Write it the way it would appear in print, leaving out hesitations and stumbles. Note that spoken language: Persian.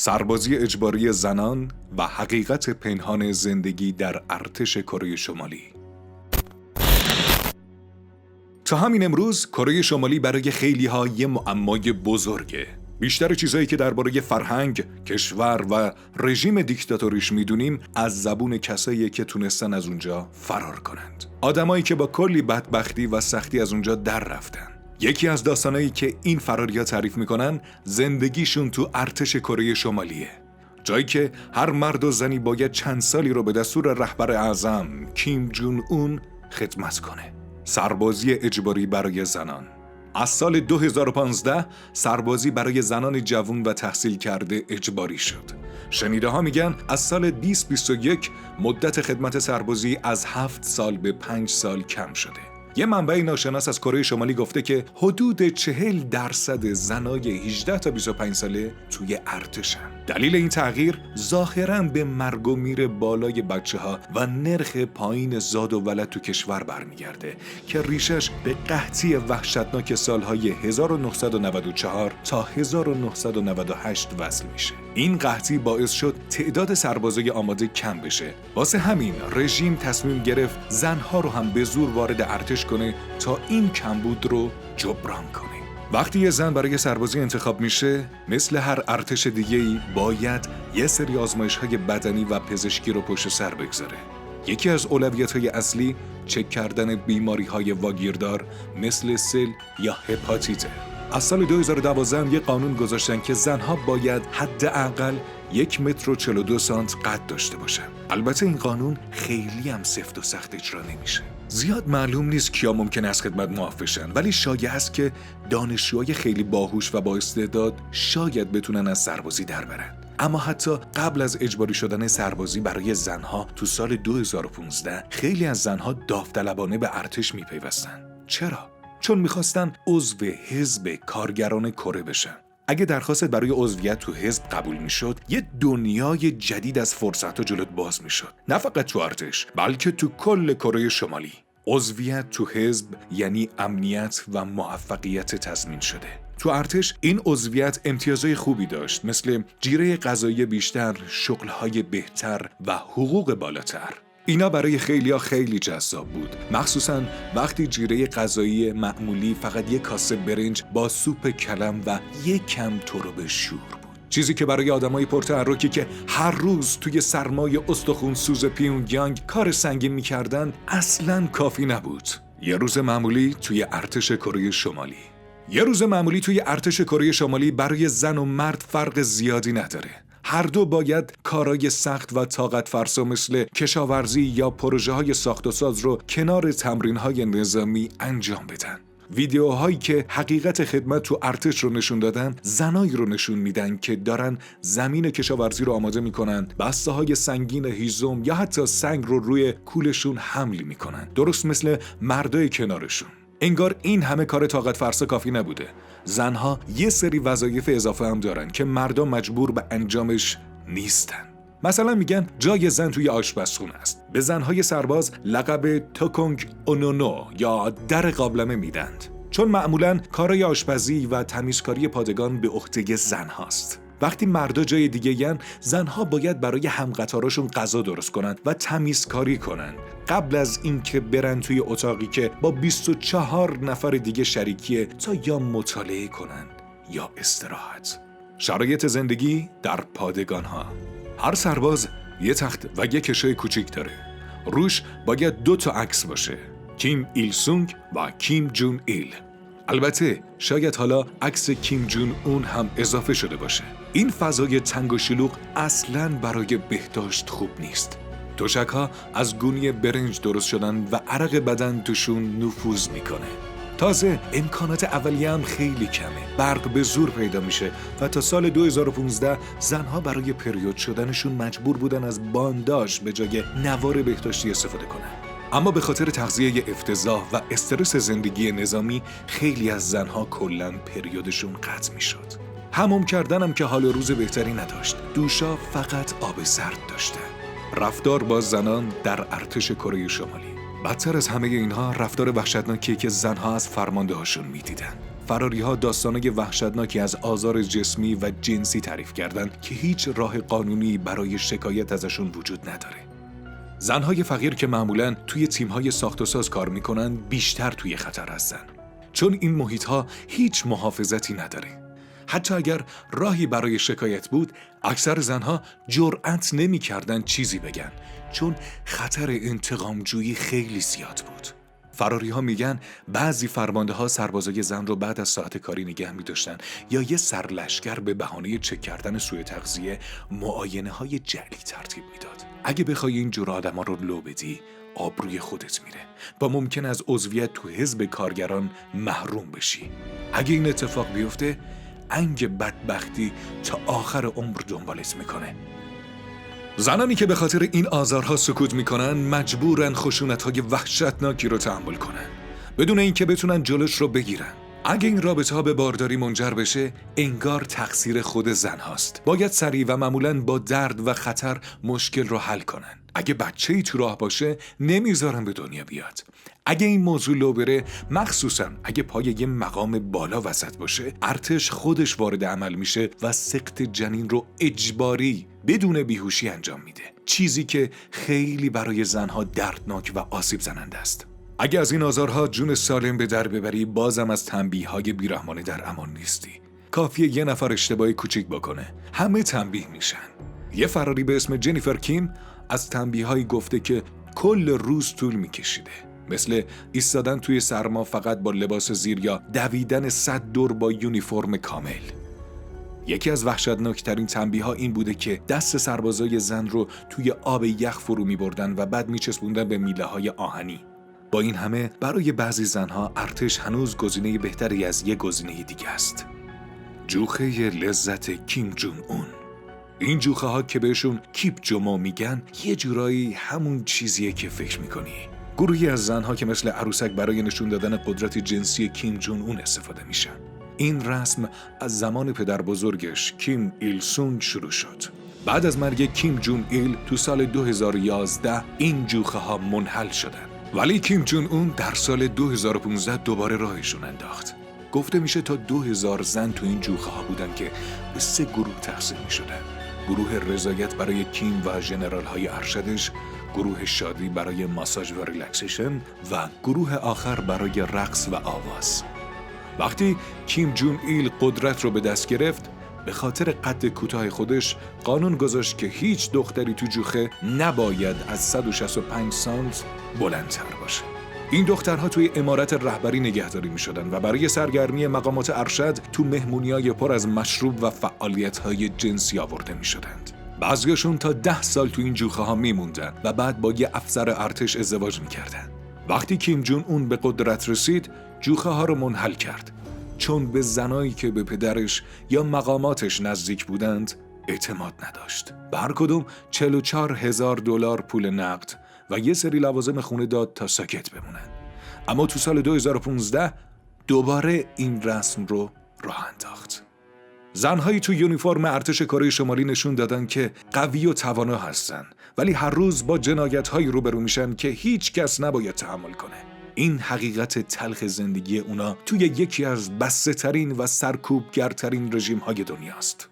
سربازی اجباری زنان و حقیقت پنهان زندگی در ارتش کره شمالی. تا همین امروز کره شمالی برای خیلی‌ها یه معمای بزرگه. بیشتر چیزایی که درباره فرهنگ، کشور و رژیم دیکتاتوریش میدونیم از زبون کسایی که تونستن از اونجا فرار کنند. آدمایی که با کلی بدبختی و سختی از اونجا در رفتن. یکی از داستانایی که این فراریا تعریف میکنن زندگیشون تو ارتش کره شمالیه. جایی که هر مرد و زنی باید چند سالی رو به دستور رهبر اعظم کیم جون اون خدمت کنه. سربازی اجباری برای زنان. از سال 2015 سربازی برای زنان جوان و تحصیل کرده اجباری شد. شنیده ها میگن از سال 2021 مدت خدمت سربازی از 7 سال به 5 سال کم شده. یه منبع ناشناس از کره شمالی گفته که حدود 40% زنای 18 تا 25 ساله توی ارتشن. دلیل این تغییر ظاهراً به مرگ و میر بالای بچه‌ها و نرخ پایین زاد و ولد تو کشور برمیگرده که ریشش به قحطی وحشتناک سالهای 1994 تا 1998 وصل میشه. این قحطی باعث شد تعداد سربازای آماده کم بشه. واسه همین رژیم تصمیم گرفت زنها رو هم به زور وارد ارتش کنه تا این کمبود رو جبران کنه. وقتی یه زن برای سربازی انتخاب میشه، مثل هر ارتش دیگه‌ای باید یه سری آزمایش‌های بدنی و پزشکی رو پشت سر بگذاره. یکی از اولویت‌های اصلی چک کردن بیماری‌های واگیردار مثل سل یا هپاتیته. از سال 2012 یه قانون گذاشتن که زنها باید حداقل 1 متر و 42 سانت قد داشته باشن. البته این قانون خیلی هم سفت و سخت اجرا نمیشه. زیاد معلوم نیست کیا ممکن است خدمت معاف بشن، ولی شایع است که دانشجوهای خیلی باهوش و با استعداد شاید بتونن از سربازی در برن. اما حتی قبل از اجباری شدن سربازی برای زنها تو سال 2015 خیلی از زنها داوطلبانه به ارتش میپیوستن. چرا؟ چون میخواستن عضو حزب کارگران کره بشن. اگه درخواست برای عضویت تو حزب قبول میشد، یه دنیای جدید از فرصت‌ها جلوت باز میشد. نه فقط تو ارتش، بلکه تو کل کره شمالی. عضویت تو حزب یعنی امنیت و موفقیت تضمین شده. تو ارتش این عضویت امتیازهای خوبی داشت، مثل جیره غذایی بیشتر، شغل‌های بهتر و حقوق بالاتر. اینا برای خیلیا خیلی جذاب بود، مخصوصاً وقتی جیره غذایی معمولی فقط یک کاسه برنج با سوپ کلم و یک کم ترب شور بود. چیزی که برای آدمای پرتحرکی که هر روز توی سرمای استخون سوز پیونگیانگ کار سنگین می‌کردن اصلاً کافی نبود. یه روز معمولی توی ارتش کره شمالی برای زن و مرد فرق زیادی نداره. هر دو باید کارای سخت و طاقت فرسا مثل کشاورزی یا پروژه‌های ساخت و ساز رو کنار تمرین‌های نظامی انجام بدن. ویدیوهایی که حقیقت خدمت تو ارتش رو نشون دادن، زنایی رو نشون میدن که دارن زمین کشاورزی رو آماده میکنن، بسته‌های سنگین هیزم یا حتی سنگ رو روی کولشون حمل میکنن، درست مثل مردای کنارشون. انگار این همه کار طاقت فرسا کافی نبوده. زنها یه سری وظایف اضافه هم دارن که مردا مجبور به انجامش نیستن. مثلا میگن جای زن توی آشپزخونه است. به زنهای سرباز لقب توکونگ اونونو یا در قابلمه میدند، چون معمولاً کارای آشپزی و تمیزکاری پادگان به عهده زن هاست. وقتی مردا جای دیگه ین، زنها باید برای همقطاراشون غذا درست کنن و تمیزکاری کنن قبل از اینکه برن توی اتاقی که با 24 نفر دیگه شریکیه تا یا مطالعه کنن یا استراحت. شرایط زندگی در پادگان ها. هر سرباز یه تخت و یه کشوی کوچیک داره. روش باید 2 تا عکس باشه، کیم ایل سونگ و کیم جون ایل. البته شاید حالا عکس کیم جون اون هم اضافه شده باشه. این فضای تنگ و شلوغ اصلاً برای بهداشت خوب نیست. تشک‌ها از گونی برنج درست شدن و عرق بدن توشون نفوذ میکنه. تازه امکانات اولیه هم خیلی کمه. برق به زور پیدا میشه و تا سال 2015 زنها برای پریود شدنشون مجبور بودن از بانداژ به جای نوار بهداشتی استفاده کنن. اما به خاطر تغذیه افتضاح و استرس زندگی نظامی خیلی از زنها کلاً پریودشون قطع میشد. حموم کردنم که حال روز بهتری نداشت. دوشا فقط آب سرد داشتن. رفتار با زنان در ارتش کره شمالی. بدتر از همه اینها رفتار وحشتناکی که زنها از فرمانده‌هاشون میدیدن. فراری‌ها داستانای وحشتناکی از آزار جسمی و جنسی تعریف کردند که هیچ راه قانونی برای شکایت ازشون وجود نداره. زنهای فقیر که معمولاً توی تیم‌های ساخت و ساز کار میکنن بیشتر توی خطر هستن، چون این محیط‌ها هیچ محافظتی نداره. حتی اگر راهی برای شکایت بود، اکثر زنها جرأت نمی‌کردن چیزی بگن، چون خطر انتقام‌جویی خیلی زیاد بود. فراری‌ها میگن بعضی فرمانده‌ها سربازای زن رو بعد از ساعت کاری نگه می‌داشتن یا یه سرلشکر به بهانه چک کردن سوء تغذیه معاینه‌های جعلی ترتیب میداد. اگه بخوای این جور آدما رو لو بدی، آبروی خودت میره و ممکن از عضویت تو حزب کارگران محروم بشی. اگه این اتفاق بیفته، انگ بدبختی تا آخر عمر دنبالت میکنه. زنانی که به خاطر این آزارها سکوت میکنن مجبورن خشونت‌های وحشتناکی رو تحمل کنن بدون اینکه بتونن جلوش رو بگیرن. اگه این رابطه ها به بارداری منجر بشه، انگار تقصیر خود زن هاست. باید سریع و معمولاً با درد و خطر مشکل رو حل کنن. اگه بچه‌ای تو راه باشه، نمیذارن به دنیا بیاد. اگه این موضوع لو بره، مخصوصاً اگه پای یه مقام بالا وسط باشه، ارتش خودش وارد عمل میشه و سقط جنین رو اجباری بدون بیهوشی انجام میده. چیزی که خیلی برای زنها دردناک و آسیب زننده است. اگه از این آزارها جون سالم به در ببری، بازم از تنبیه‌های بیرحمانه در امان نیستی. کافیه یه نفر اشتباهی کوچیک بکنه، همه تنبیه میشن. یه فراری به اسم جنیفر کیم از تنبیه‌هایی گفته که کل روز طول میکشیده، مثل ایستادن توی سرما فقط با لباس زیر یا دویدن 100 دور با یونیفرم کامل. یکی از وحشتناکترین تنبیه‌ها این بوده که دست سربازای زن رو توی آب یخ فرو می‌بردن و بعد می‌چسبوندن به میله‌های آهنی. با این همه برای بعضی زنها ارتش هنوز گزینه بهتری از یک گزینه دیگه است. جوخه لذت کیم جون اون. این جوخه ها که بهشون کیپ جومو میگن، یه جورایی همون چیزیه که فکر میکنی. گروهی از زنها که مثل عروسک برای نشون دادن قدرت جنسی کیم جون اون استفاده میشن. این رسم از زمان پدر بزرگش کیم ایل سونگ شروع شد. بعد از مرگ کیم جون ایل تو سال 2011 این جوخه ها منحل شدن. ولی کیم جون اون در سال 2015 دوباره راهشون انداخت. گفته میشه تا 2000 زن تو این جوخه ها بودن که به 3 گروه تقسیم میشدن. گروه رضایت برای کیم و ژنرال های ارشدش، گروه شادی برای ماساژ و ریلکسیشن و گروه آخر برای رقص و آواز. وقتی کیم جون ایل قدرت رو به دست گرفت، به خاطر قد کوتاه خودش قانون گذاشت که هیچ دختری تو جوخه نباید از 165 سانت بلندتر باشه. این دخترها توی امارت رهبری نگهداری می شدن و برای سرگرمی مقامات ارشد تو مهمونی‌های پر از مشروب و فعالیت‌های جنسی آورده می شدند. بعضیاشون تا 10 سال تو این جوخه ها می موندن و بعد با یه افسر ارتش ازدواج می کردن. وقتی کیم جون اون به قدرت رسید، جوخه ها رو منحل کرد، چون به زنایی که به پدرش یا مقاماتش نزدیک بودند اعتماد نداشت. به هر کدوم $44,000 پول نقد و یه سری لوازم خونه داد تا ساکت بمونن. اما تو سال 2015 دوباره این رسم رو راه انداخت. زنهایی تو یونیفرم ارتش کره شمالی نشون دادن که قوی و توانا هستن، ولی هر روز با جنایت‌هایی روبرو میشن که هیچ کس نباید تحمل کنه. این حقیقت تلخ زندگی اونا توی یکی از بسته ترین و سرکوبگرترین رژیم‌های دنیاست.